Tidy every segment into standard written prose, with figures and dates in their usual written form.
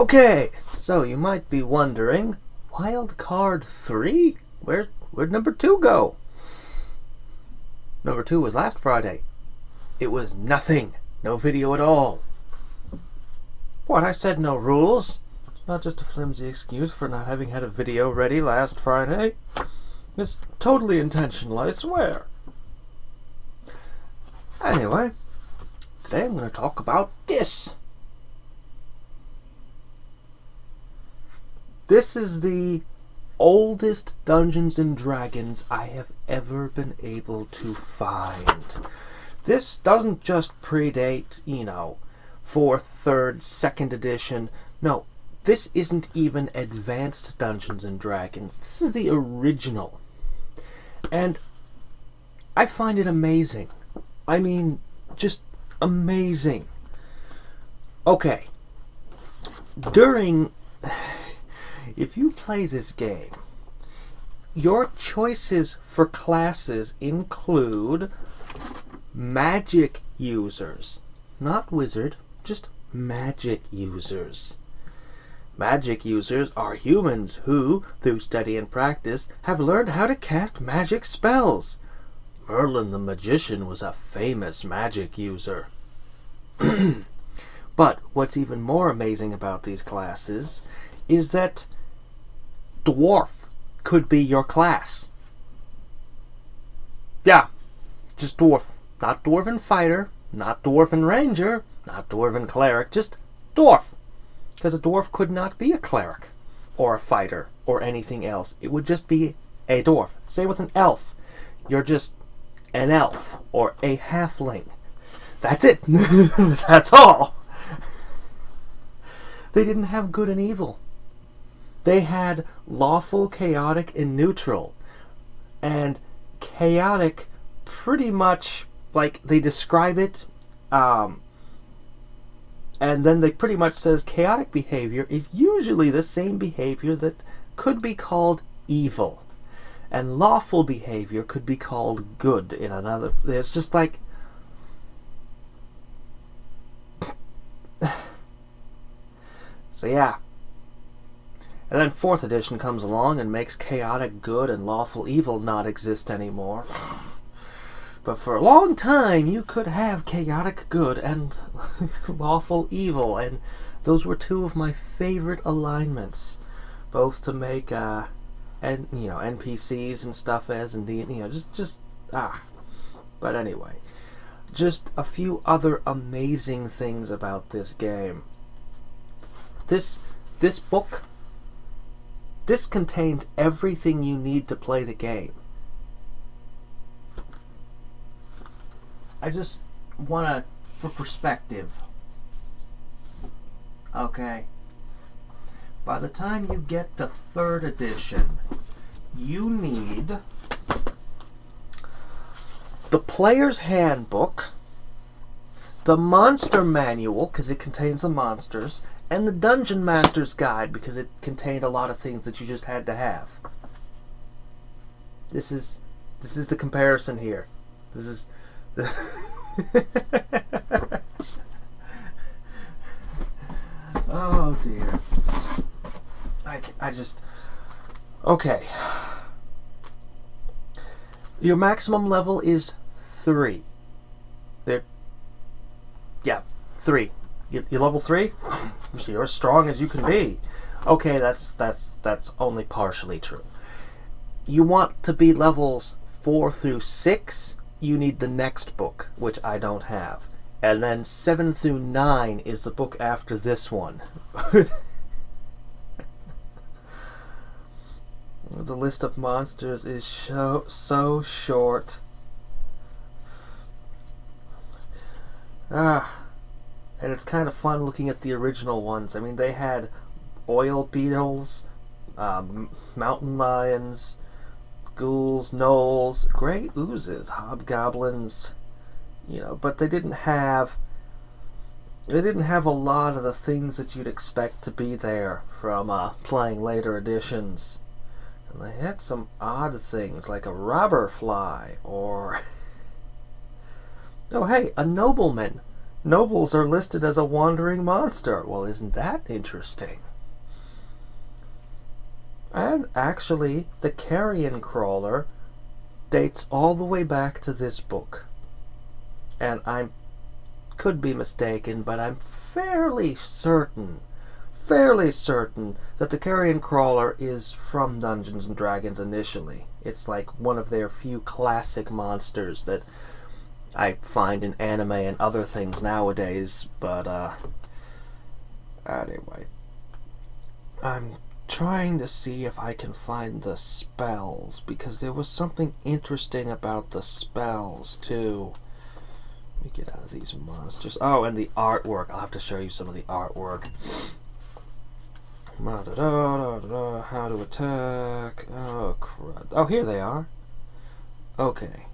Okay, so you might be wondering, Wild Card 3? Where'd number 2 go? Number 2 was last Friday. It was nothing. No video at all. What, I said no rules? It's not just a flimsy excuse for not having had a video ready last Friday. It's totally intentional, I swear. Anyway, today I'm going to talk about this. This is the oldest Dungeons and Dragons I have ever been able to find. This doesn't just predate, 4th, 3rd, 2nd edition. No, this isn't even advanced Dungeons and Dragons. This is the original. And I find it amazing. I mean, just amazing. Okay. If you play this game, your choices for classes include magic users. Not wizard, just magic users. Magic users are humans who, through study and practice, have learned how to cast magic spells. Merlin the Magician was a famous magic user. But what's even more amazing about these classes is that dwarf could be your class. Yeah, just dwarf. Not dwarven fighter, not dwarven ranger, not dwarven cleric, just dwarf. Because a dwarf could not be a cleric, or a fighter, or anything else. It would just be a dwarf. Say with an elf. You're just an elf, or a halfling. That's it. That's all. They didn't have good and evil. They had lawful, chaotic, and neutral. And chaotic, pretty much, like, they describe it, and then they pretty much says chaotic behavior is usually the same behavior that could be called evil. And lawful behavior could be called good in another. It's just like... So yeah. And then 4th edition comes along and makes chaotic good and lawful evil not exist anymore. But for a long time, you could have chaotic good and lawful evil, and those were two of my favorite alignments, both to make NPCs and stuff as in But anyway, just a few other amazing things about this game. This book. This contains everything you need to play the game. I just want for perspective. Okay. By the time you get to 3rd edition, you need the Player's Handbook, the Monster Manual, because it contains the monsters, and the Dungeon Master's Guide, because it contained a lot of things that you just had to have. This is the comparison here. This is... Oh dear. I just... Okay. Your maximum level is 3. Yeah, 3. You're level 3? So you're as strong as you can be. Okay, that's only partially true. You want to be levels 4 through 6, you need the next book, which I don't have. And then 7 through 9 is the book after this one. The list of monsters is so short. And it's kind of fun looking at the original ones. I mean, they had oil beetles, mountain lions, ghouls, gnolls, grey oozes, hobgoblins, but they didn't have a lot of the things that you'd expect to be there from playing later editions. And they had some odd things like a robber fly or oh hey, a nobleman. Nobles are listed as a wandering monster. Well, isn't that interesting? And actually, the carrion crawler dates all the way back to this book. And I could be mistaken, but I'm fairly certain that the carrion crawler is from Dungeons and Dragons initially. It's like one of their few classic monsters that I find in anime and other things nowadays, but anyway. I'm trying to see if I can find the spells, because there was something interesting about the spells too. Let me get out of these monsters. Oh, and the artwork. I'll have to show you some of the artwork. How to attack. Oh, crud. Oh, here they are. Okay.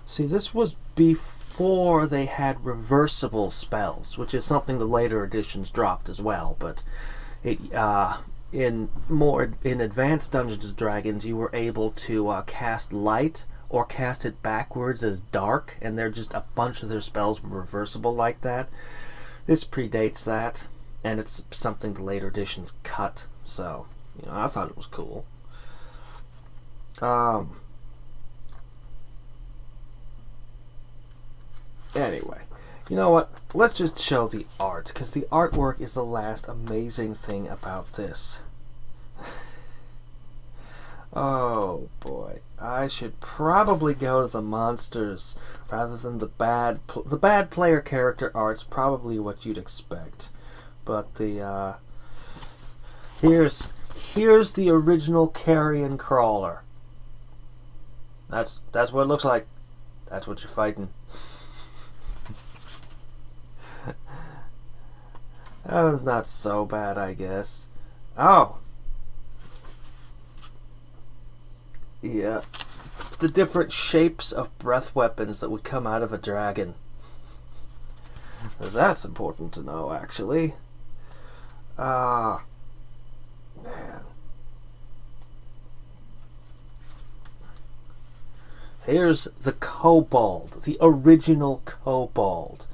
See, this was before they had reversible spells, which is something the later editions dropped as well. But it, in advanced Dungeons and Dragons, you were able to cast light or cast it backwards as dark, and they're just a bunch of their spells were reversible like that. This predates that, and it's something the later editions cut, so, I thought it was cool. Anyway, you know what? Let's just show the art, because the artwork is the last amazing thing about this. Oh boy, I should probably go to the monsters rather than the bad player character art's probably what you'd expect. But the here's the original carrion crawler. That's what it looks like. That's what you're fighting. That was not so bad, I guess. Oh. Yeah. The different shapes of breath weapons that would come out of a dragon. That's important to know, actually. Man. Here's the kobold, the original kobold.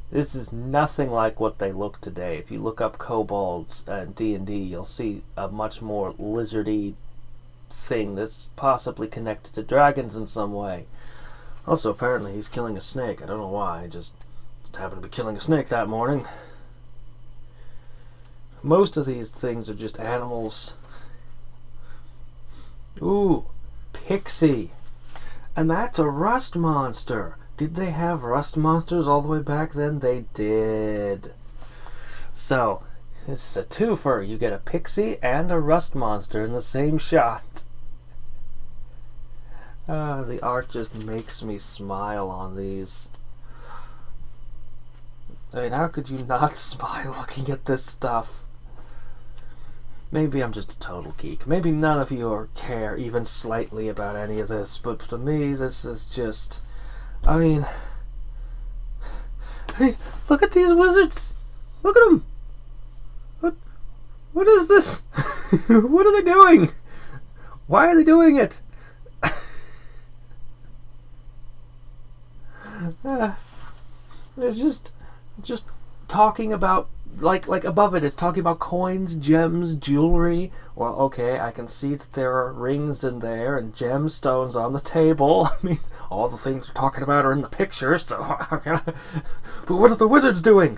This is nothing like what they look today. If you look up kobolds in D&D, you'll see a much more lizardy thing that's possibly connected to dragons in some way. Also, apparently he's killing a snake. I don't know why. I just happened to be killing a snake that morning. Most of these things are just animals. Ooh, pixie. And that's a rust monster. Did they have rust monsters all the way back then? They did. So, this is a twofer. You get a pixie and a rust monster in the same shot. The art just makes me smile on these. I mean, how could you not smile looking at this stuff? Maybe I'm just a total geek. Maybe none of you care even slightly about any of this, but to me, this is just... I mean, look at these wizards! Look at them! What is this? What are they doing? Why are they doing it? They're just talking about, like above it, it's talking about coins, gems, jewelry. Well, okay, I can see that there are rings in there and gemstones on the table. I mean, all the things we're talking about are in the picture, so how can I... But what are the wizards doing?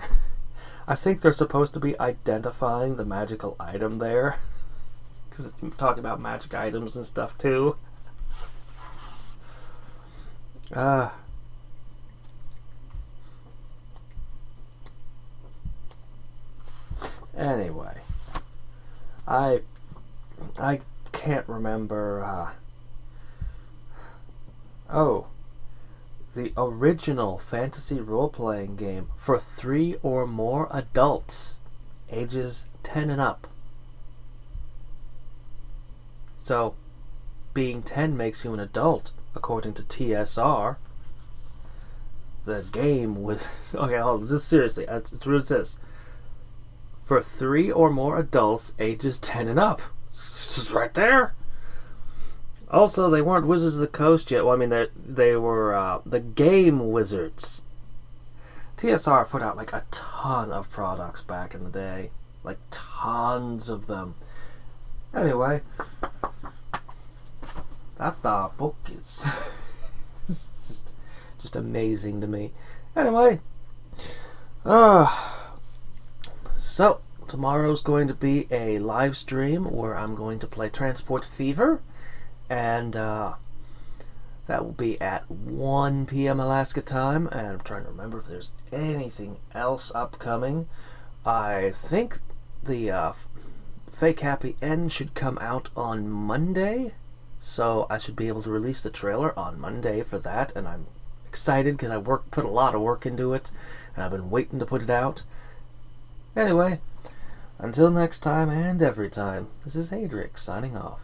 I think they're supposed to be identifying the magical item there. Because it's talking about magic items and stuff, too. Anyway, I can't remember. The original fantasy role-playing game for 3 or more adults, ages 10 and up. So, being 10 makes you an adult, according to TSR. The game was... Okay, hold on, just seriously, that's what it says. For 3 or more adults, ages 10 and up. It's just right there. Also, they weren't Wizards of the Coast yet. Well, I mean, they were the Game Wizards. TSR put out like a ton of products back in the day. Like tons of them. Anyway, that book is it's just amazing to me. Anyway, so tomorrow's going to be a live stream where I'm going to play Transport Fever, and that will be at 1 p.m. Alaska time. And I'm trying to remember if there's anything else upcoming. I think the Fake Happy End should come out on Monday, so I should be able to release the trailer on Monday for that, and I'm excited because I put a lot of work into it, and I've been waiting to put it out. Anyway, until next time and every time, this is Hadriex signing off.